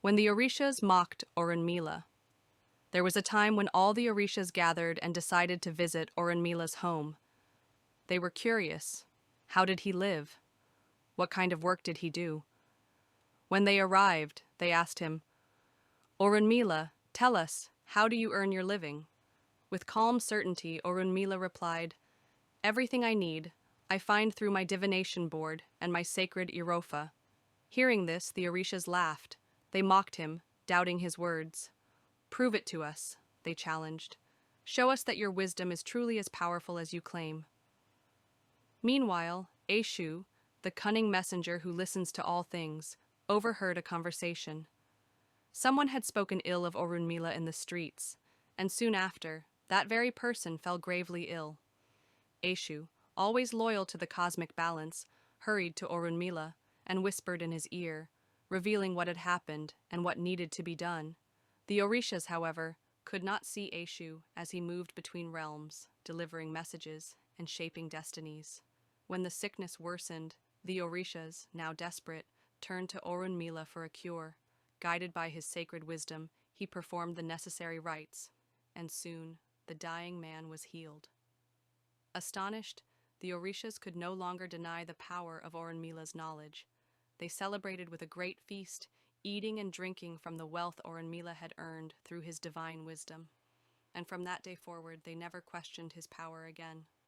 When the Orishas mocked Orunmila. There was a time when all the Orishas gathered and decided to visit Orunmila's home. They were curious. How did he live? What kind of work did he do? When they arrived, they asked him, "Orunmila, tell us, how do you earn your living?" With calm certainty, Orunmila replied, "Everything I need, I find through my divination board and my sacred Irofa." Hearing this, the Orishas laughed. They mocked him, doubting his words. "Prove it to us," they challenged. "Show us that your wisdom is truly as powerful as you claim." Meanwhile, Eshu, the cunning messenger who listens to all things, overheard a conversation. Someone had spoken ill of Orunmila in the streets, and soon after, that very person fell gravely ill. Eshu, always loyal to the cosmic balance, hurried to Orunmila and whispered in his ear, revealing what had happened and what needed to be done. The Orishas, however, could not see Eshu as he moved between realms, delivering messages and shaping destinies. When the sickness worsened, the Orishas, now desperate, turned to Orunmila for a cure. Guided by his sacred wisdom, he performed the necessary rites, and soon the dying man was healed. Astonished, the Orishas could no longer deny the power of Orunmila's knowledge. They celebrated with a great feast, eating and drinking from the wealth Orunmila had earned through his divine wisdom. And from that day forward, they never questioned his power again.